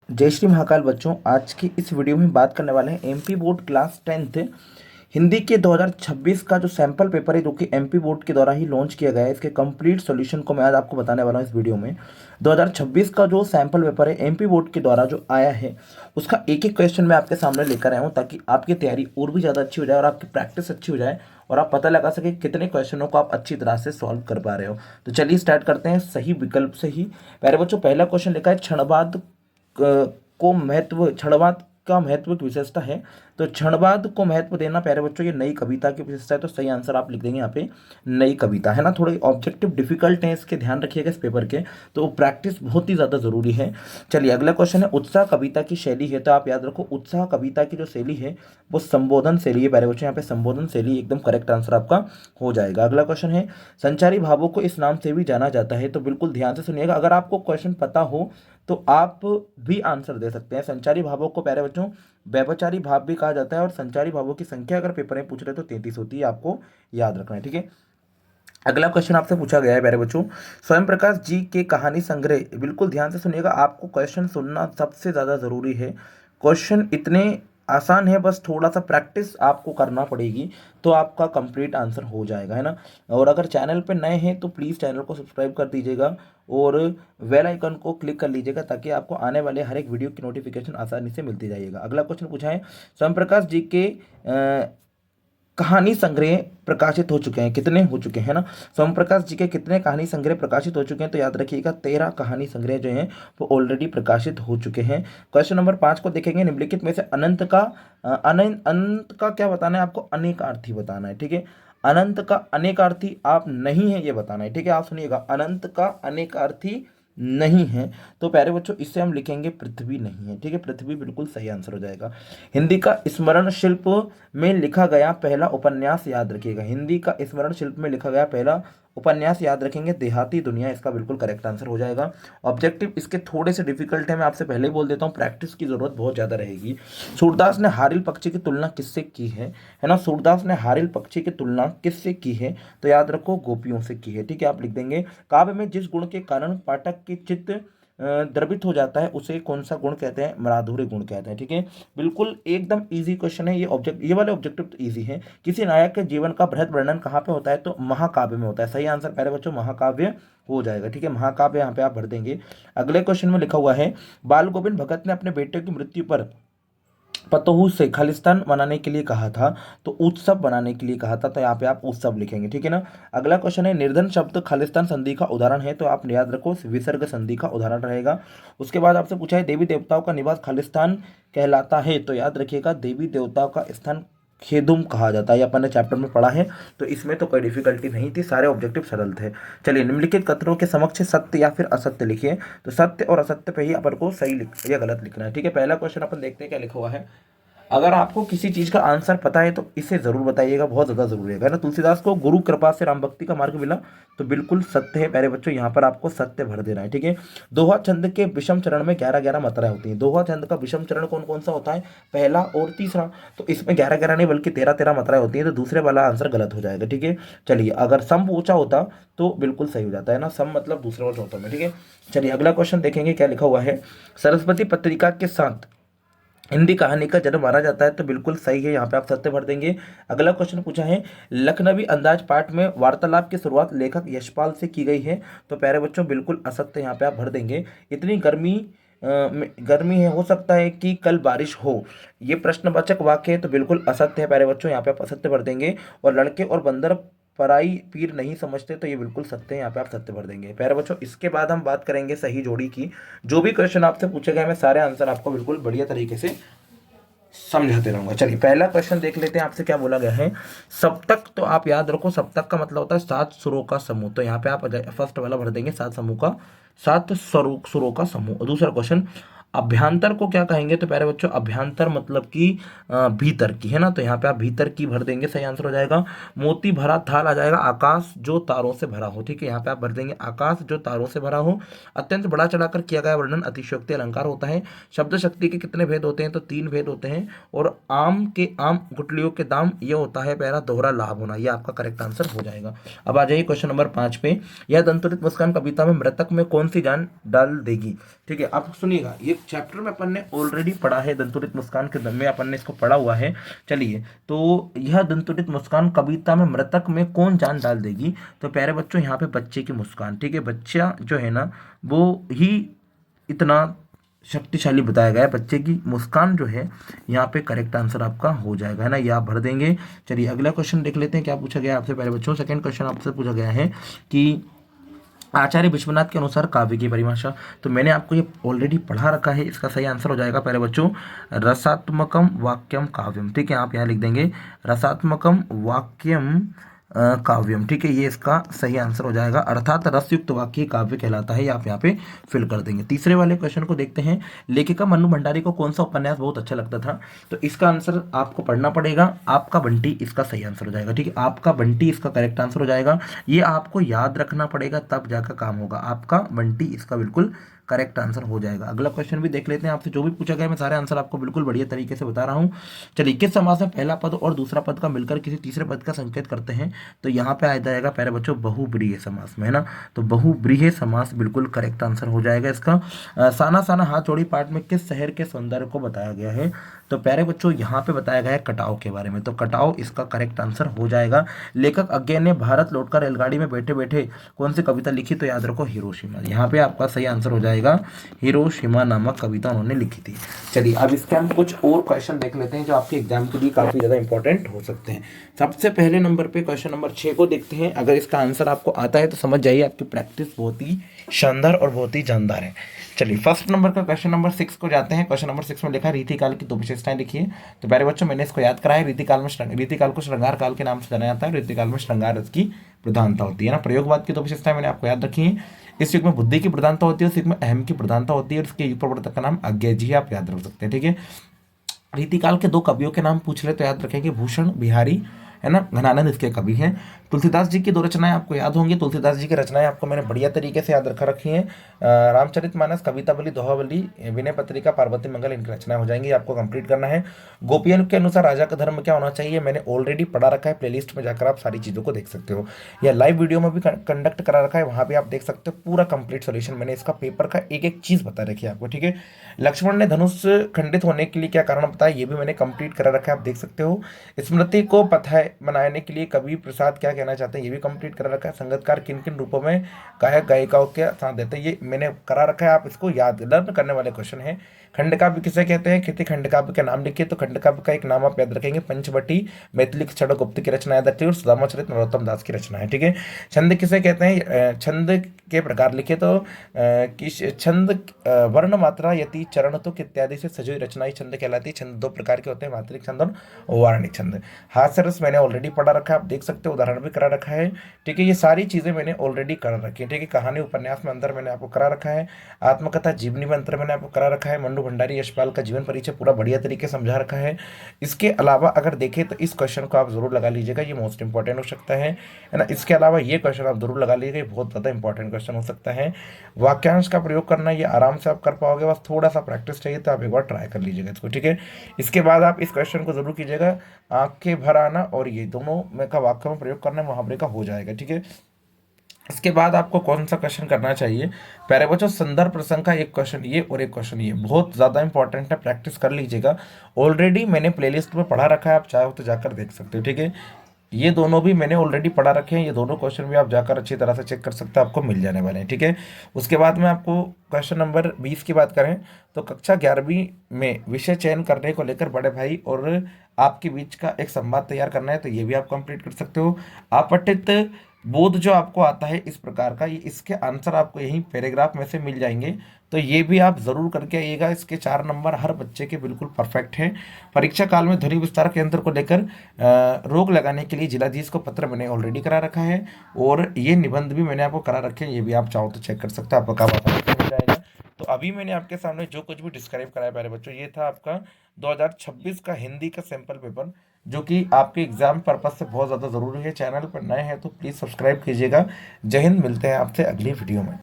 जय श्री महाकाल बच्चों। आज की इस वीडियो में बात करने वाले हैं MP board class 10th Hindi के 2026 का जो सैंपल पेपर है, जो कि एमपी बोर्ड के द्वारा ही लॉन्च किया गया है। इसके कंप्लीट सॉल्यूशन को मैं आज आपको बताने वाला हूं इस वीडियो में। 2026 का जो सैंपल पेपर है एमपी बोर्ड के द्वारा जो आया है, उसका एक एक क्वेश्चन मैं आपके सामने लेकर आया हूँ, ताकि आपकी तैयारी और भी ज़्यादा अच्छी हो जाए और आपकी प्रैक्टिस अच्छी हो जाए और आप पता लगा सके कितने क्वेश्चनों को आप अच्छी तरह से सॉल्व कर पा रहे हो। तो चलिए स्टार्ट करते हैं सही विकल्प से ही। प्यारे बच्चों, पहला क्वेश्चन लिखा है क्षणवाद को महत्व, क्षणवाद का महत्व की विशेषता है। तो क्षणवाद को महत्व देना प्यारे बच्चों ये नई कविता की विशेषता है। तो सही आंसर आप लिख देंगे यहाँ पे नई कविता, है ना। थोड़े ऑब्जेक्टिव डिफिकल्ट हैं, इसके ध्यान रखिएगा इस पेपर के, तो प्रैक्टिस बहुत ही ज़्यादा ज़रूरी है। चलिए अगला क्वेश्चन है उत्साह कविता की शैली है। तो आप याद रखो उत्साह कविता की जो शैली है वो संबोधन शैली है प्यारे बच्चों। यहाँ पे संबोधन शैली एकदम करेक्ट आंसर आपका हो जाएगा। अगला क्वेश्चन है संचारी भावों को इस नाम से भी जाना जाता है। तो बिल्कुल ध्यान से सुनिएगा, अगर आपको क्वेश्चन पता हो तो आप भी आंसर दे सकते हैं। संचारी भावों को प्यारे बच्चों व्यभिचारी भाव भी कहा जाता है, और संचारी भावों की संख्या अगर पेपर में पूछ रहे तो 33 होती है, आपको याद रखना है, ठीक है। अगला क्वेश्चन आपसे पूछा गया है प्यारे बच्चों स्वयं प्रकाश जी के कहानी संग्रह। बिल्कुल ध्यान से सुनिएगा, आपको क्वेश्चन सुनना सबसे ज़्यादा ज़रूरी है। क्वेश्चन इतने आसान है, बस थोड़ा सा प्रैक्टिस आपको करना पड़ेगी तो आपका कंप्लीट आंसर हो जाएगा, है ना। और अगर चैनल पे नए हैं तो प्लीज़ चैनल को सब्सक्राइब कर दीजिएगा और बेल आइकन को क्लिक कर लीजिएगा, ताकि आपको आने वाले हर एक वीडियो की नोटिफिकेशन आसानी से मिलती जाइएगा। अगला क्वेश्चन पूछा है स्वयं प्रकाश जी के कहानी संग्रह प्रकाशित हो चुके हैं, कितने हो चुके हैं ना। सोम प्रकाश जी के कितने कहानी संग्रह प्रकाशित हो चुके हैं। तो याद रखिएगा 13 कहानी संग्रह जो हैं वो ऑलरेडी प्रकाशित हो चुके हैं। क्वेश्चन नंबर 5 को देखेंगे, निम्नलिखित में से अनंत का अनंत का क्या बताना है आपको, अनेकार्थी बताना है, ठीक है। अनंत का अनेकार्थी आप नहीं है ये बताना है, ठीक है। आप सुनिएगा, अनंत का अनेकार्थी नहीं है। तो प्यारे बच्चों इससे हम लिखेंगे पृथ्वी नहीं है, ठीक है। पृथ्वी बिल्कुल सही आंसर हो जाएगा। हिंदी का स्मरण शिल्प में लिखा गया पहला उपन्यास याद रखिएगा। हिंदी का स्मरण शिल्प में लिखा गया पहला उपन्यास याद रखेंगे देहाती दुनिया, इसका बिल्कुल करेक्ट आंसर हो जाएगा। ऑब्जेक्टिव इसके थोड़े से डिफिकल्ट है, मैं आपसे पहले ही बोल देता हूँ, प्रैक्टिस की जरूरत बहुत ज़्यादा रहेगी। सूरदास ने हारिल पक्षी की तुलना किससे की है ना। सूरदास ने हारिल पक्षी की तुलना किससे की है। तो याद रखो गोपियों से की है, ठीक है। आप लिख देंगे काव्य में जिस गुण के कारण पाठक के चित्त द्रवित हो जाता है उसे कौन सा गुण कहते हैं, माधुर्य गुण कहते हैं, ठीक है। बिल्कुल एकदम इजी क्वेश्चन है ये वाले ऑब्जेक्टिव तो इजी है। किसी नायक के जीवन का बृहद वर्णन कहाँ पे होता है। तो महाकाव्य में होता है। सही आंसर प्यारे बच्चों महाकाव्य हो जाएगा, ठीक है। महाकाव्य यहाँ पे आप भर देंगे। अगले क्वेश्चन में लिखा हुआ है बाल गोविंद भगत ने अपने बेटे की मृत्यु पर पतोहू से खालिस्तान बनाने के लिए कहा था। तो उत्सव बनाने के लिए कहा था, तो यहाँ पे आप उत्सव लिखेंगे, ठीक है ना। अगला क्वेश्चन है निर्धन शब्द खालिस्तान संधि का उदाहरण है। तो आप याद रखो विसर्ग संधि का उदाहरण रहेगा। उसके बाद आपसे पूछा है देवी देवताओं का निवास खालिस्तान कहलाता है। तो याद रखिएगा देवी देवताओं का स्थान खेदुम कहा जाता है, ये अपन ने चैप्टर में पढ़ा है, तो इसमें तो कोई डिफिकल्टी नहीं थी, सारे ऑब्जेक्टिव सरल थे। चलिए निम्नलिखित कथनों के समक्ष सत्य या फिर असत्य लिखिए। तो सत्य और असत्य पे ही अपन को सही लिख या गलत लिखना है, ठीक है। पहला क्वेश्चन अपन देखते हैं क्या लिखा हुआ है। अगर आपको किसी चीज का आंसर पता है तो इसे जरूर बताइएगा, बहुत ज्यादा जरूरी है ना। तुलसीदास को गुरु कृपा से राम भक्ति का मार्ग मिला। तो बिल्कुल सत्य है प्यारे बच्चों, यहाँ पर आपको सत्य भर देना है, ठीक है। दोहा छंद के विषम चरण में 11-11 मात्राएं होती हैं। दोहा छंद का विषम चरण कौन कौन सा होता है, पहला और तीसरा। तो इसमें 11-11 नहीं बल्कि 13-13 मात्राएं होती हैं, तो दूसरे वाला आंसर गलत हो जाएगा, ठीक है। चलिए अगर सम पूछा होता तो बिल्कुल सही हो जाता है ना, सम मतलब दूसरे और चौथा में, ठीक है। चलिए अगला क्वेश्चन देखेंगे क्या लिखा हुआ है। सरस्वती पत्रिका के साथ हिंदी कहानी का जन्म माना जाता है। तो बिल्कुल सही है, यहाँ पे आप सत्य भर देंगे। अगला क्वेश्चन पूछा है लखनवी अंदाज पाठ में वार्तालाप की शुरुआत लेखक यशपाल से की गई है। तो प्यारे बच्चों बिल्कुल असत्य यहाँ पे आप भर देंगे। इतनी गर्मी है, हो सकता है कि कल बारिश हो, ये प्रश्नवाचक वाक्य है, तो बिल्कुल असत्य है प्यारे बच्चों, यहाँ पे आप असत्य भर देंगे। और लड़के और बंदर पराई पीर नहीं समझते, तो ये बिल्कुल सत्य है, यहाँ पे आप सत्य भर देंगे प्यारे बच्चों। इसके बाद हम बात करेंगे सही जोड़ी की। जो भी क्वेश्चन आपसे पूछे गए मैं सारे आंसर आपको बिल्कुल बढ़िया तरीके से समझाते रहूंगा। चलिए पहला क्वेश्चन देख लेते हैं, आपसे क्या बोला गया है। सप्तक, तो आप याद रखो सप्तक का मतलब होता है 7 सुरों का समूह। तो यहाँ पे आप फर्स्ट वाला भर देंगे 7 समूह का, 7 सुरों का समूह। दूसरा क्वेश्चन अभ्यांतर को क्या कहेंगे। तो प्यारे बच्चों अभ्यांतर मतलब कि भीतर की, है ना। तो यहाँ पे आप भीतर की भर देंगे, सही आंसर हो जाएगा। मोती भरा थाल आ जाएगा आकाश जो तारों से भरा हो, ठीक है। यहाँ पे आप भर देंगे आकाश जो तारों से भरा हो। अत्यंत बड़ा चढ़ाकर किया गया वर्णन अतिशयोक्ति अलंकार होता है। शब्द शक्ति के कितने भेद होते हैं। तो 3 भेद होते हैं। और आम के आम गुटलियों के दाम, ये होता है पहला दोहरा लाभ होना, ये आपका करेक्ट आंसर हो जाएगा। अब आ जाइए क्वेश्चन नंबर 5 पे। यह दंतुरित मुस्कान कविता में मृतक में कौन सी जान डाल देगी, ठीक है। आप सुनिएगा ये चैप्टर में अपन ने ऑलरेडी पढ़ा है, दंतुरित मुस्कान के में अपन ने इसको पढ़ा हुआ है। चलिए, तो यह दंतुरित मुस्कान कविता में मृतक में कौन जान डाल देगी? तो प्यारे बच्चों यहाँ पे बच्चे की मुस्कान, ठीक है, बच्चा जो है ना वो ही इतना शक्तिशाली बताया गया है, बच्चे की मुस्कान जो है यहाँ पे करेक्ट आंसर आपका हो जाएगा, है ना, ये आप भर देंगे। चलिए अगला क्वेश्चन देख लेते हैं क्या पूछा गया है आपसे प्यारे बच्चों। सेकंड क्वेश्चन आपसे पूछा गया है कि आचार्य विश्वनाथ के अनुसार काव्य की परिभाषा। तो मैंने आपको ये ऑलरेडी पढ़ा रखा है, इसका सही आंसर हो जाएगा प्यारे बच्चों रसात्मकम वाक्यम काव्यम, ठीक है, आप यहाँ लिख देंगे रसात्मकम वाक्यम काव्यम, ठीक है, ये इसका सही आंसर हो जाएगा, अर्थात रसयुक्त वाक्य काव्य कहलाता है, ये आप यहाँ पे फिल कर देंगे। तीसरे वाले क्वेश्चन को देखते हैं, लेखिका मन्नू भंडारी को कौन सा उपन्यास बहुत अच्छा लगता था? तो इसका आंसर आपको पढ़ना पड़ेगा, आपका बंटी इसका सही आंसर हो जाएगा, ठीक है, आपका बंटी इसका करेक्ट आंसर हो जाएगा, ये आपको याद रखना पड़ेगा तब जाकर काम होगा, आपका बंटी इसका बिल्कुल करेक्ट आंसर हो जाएगा। अगला क्वेश्चन भी देख लेते हैं, आपसे जो भी पूछा गया मैं सारे आंसर आपको बिल्कुल बढ़िया तरीके से बता रहा हूँ। चलिए, किस समास में पहला पद और दूसरा पद का मिलकर किसी तीसरे पद का संकेत करते हैं? तो यहाँ पे आ जाएगा प्यारे बच्चों बहुब्रीहि समास में, है ना, तो बहुब्रीहि समास बिल्कुल करेक्ट आंसर हो जाएगा इसका। साना साना हाथ जोड़ी पाठ में किस शहर के सौंदर्य को बताया गया है? तो प्यारे बच्चों यहाँ पे बताया गया है कटाव के बारे में, तो कटाव इसका करेक्ट आंसर हो जाएगा। लेखक अज्ञे ने भारत लौटकर रेलगाड़ी में बैठे बैठे कौन सी कविता लिखी? तो याद रखो हिरोशिमा, यहाँ पे आपका सही आंसर हो जाएगा, हिरोशिमा नामक कविता उन्होंने लिखी थी। चलिए अब इसके हम कुछ और क्वेश्चन देख लेते हैं जो आपके एग्जाम के लिए काफी ज्यादा इंपॉर्टेंट हो सकते हैं। सबसे पहले नंबर पे क्वेश्चन नंबर 6 को देखते हैं। अगर इसका आंसर आपको आता है तो समझ जाइए आपकी प्रैक्टिस बहुत ही शानदार और बहुत ही जानदार है। चलिए फर्स्ट नंबर का क्वेश्चन नंबर 6 को जाते हैं। क्वेश्चन नंबर 6 में लिखा है रीतिकाल की 2 विशेषताएं लिखिए। तो प्यारे बच्चों मैंने इसको याद कराया, रीतिकाल को श्रृंगार काल के नाम से जाना जाता है। रीतिकाल में श्रृंगार रस की प्रधानता होती है ना। प्रयोगवाद की 2 विशेषताएं मैंने आपको याद रखी है। इस युग में बुद्धि की प्रधानता होती है, उस युग में अहम की प्रधानता होती है, और इसके युग प्रवर्तक का नाम अज्ञेय जी आप याद रख सकते हैं, ठीक है। रीतिकाल के 2 कवियों के नाम पूछ ले तो याद रखेंगे भूषण बिहारी, है ना, घनानंद इसके कवि हैं। तुलसीदास जी की 2 रचनाएं आपको याद होंगी। तुलसीदास जी की रचनाएं आपको मैंने बढ़िया तरीके से याद रखी हैं। रामचरितमानस, कवितावली, दोहावली, विनय पत्रिका, पार्वती मंगल इनकी रचनाएं हो जाएंगी, आपको कंप्लीट करना है। गोपियन के अनुसार राजा का धर्म क्या होना चाहिए? मैंने ऑलरेडी पढ़ा रखा है, प्लेलिस्ट में जाकर आप सारी चीज़ों को देख सकते हो, या लाइव वीडियो में भी कंडक्ट करा रखा है, वहाँ भी आप देख सकते हो पूरा कंप्लीट सोल्यूशन। मैंने इसका पेपर का एक एक चीज़ बता रखी है आपको, ठीक है। लक्ष्मण ने धनुष खंडित होने के लिए क्या कारण बताया? ये भी मैंने कंप्लीट करा रखा है, आप देख सकते हो। स्मृति को पता बनाने के लिए कवि प्रसाद क्या कहना चाहते हैं? ये भी कंप्लीट करा रखा है। संगीतकार किन किन रूपों में गायक गायिकाओं के साथ देते हैं? ये मैंने करा रखा है, आप इसको याद लर्न करने वाले क्वेश्चन है। खंडकाव्य किसे कहते हैं? कृति खंडकाव्य के नाम लिखिए। तो खंडकाव्य का एक नाम आप याद रखेंगे, पंचवटी, मैथिली क्षण गुप्त की रचना याद रखिए, और सुदामाचरित नरोत्तम दास की रचना है, ठीक है। छंद किसे कहते हैं? छंद के प्रकार लिखिए। तो छंद वर्ण मात्रा यति चरण तुक इत्यादि से सजी रचना ही छंद कहलाती है। छंद 2 प्रकार के होते हैं, मात्रिक छंद और वार्णिक छंद। हास्य रस मैंने ऑलरेडी पढ़ा रखा है, आप देख सकते हो, उदाहरण भी करा रखा है, ठीक है। ये सारी चीजें मैंने ऑलरेडी करा रखी है, ठीक है। कहानी उपन्यास में अंतर मैंने आपको करा रखा है। आत्मकथा जीवनी में अंतर मैंने आपको करा रखा है। मन्नू भंडारी यशपाल का जीवन परिचय पूरा बढ़िया तरीके से समझा रखा है। इसके अलावा अगर देखें तो इस क्वेश्चन को आप जरूर लगा लीजिएगा, ये मोस्ट इंपॉर्टेंट हो सकता है ना। इसके अलावा ये क्वेश्चन आप जरूर लगा लीजिएगा, बहुत ज्यादा इंपॉर्टेंट क्वेश्चन हो सकता है। वाक्यांश का प्रयोग करना ये आराम से आप कर पाओगे, बस थोड़ा सा प्रैक्टिस चाहिए, तो आप एक बार ट्राई कर लीजिएगा इसको, ठीक है। इसके बाद आप इस क्वेश्चन को जरूर कीजिएगा, आंखें भर आना और ये दोनों में का वाक्य में प्रयोग करना मुहावरे का हो जाएगा, ठीक है। इसके बाद आपको कौन सा क्वेश्चन करना चाहिए? प्यारे बच्चों संदर्भ प्रसंग का एक क्वेश्चन ये और एक क्वेश्चन ये बहुत ज़्यादा इंपॉर्टेंट है, प्रैक्टिस कर लीजिएगा। ऑलरेडी मैंने प्लेलिस्ट में पढ़ा रखा है, आप चाहो तो जाकर देख सकते हो, ठीक है। ये दोनों भी मैंने ऑलरेडी पढ़ा रखे हैं, ये दोनों क्वेश्चन भी आप जाकर अच्छी तरह से चेक कर सकते हैं, आपको मिल जाने वाले हैं, ठीक है। उसके बाद में आपको क्वेश्चन नंबर 20 की बात करें तो कक्षा 11वीं में विषय चयन करने को लेकर बड़े भाई और आपके बीच का एक संवाद तैयार करना है, तो ये भी आप कंप्लीट कर सकते हो। अपठित बोध जो आपको आता है इस प्रकार का, ये इसके आंसर आपको यही पैराग्राफ में से मिल जाएंगे, तो ये भी आप जरूर करके आइएगा। इसके 4 नंबर हर बच्चे के बिल्कुल परफेक्ट हैं। परीक्षा काल में ध्वनि विस्तार केंद्र को लेकर रोक लगाने के लिए जिलाधीश को पत्र मैंने ऑलरेडी करा रखा है, और ये निबंध भी मैंने आपको करा रखे हैं, ये भी आप चाहो तो चेक कर सकते हैं, आपका काम आसानी से हो जाएगा। तो अभी मैंने आपके सामने जो कुछ भी डिस्क्राइब कराया प्यारे बच्चों, ये था आपका 2026 का हिंदी का सैंपल पेपर, जो कि आपके एग्जाम पर्पज से बहुत ज़्यादा ज़रूरी है। चैनल पर नए हैं तो प्लीज़ सब्सक्राइब कीजिएगा। जय हिंद, मिलते हैं आपसे अगली वीडियो में।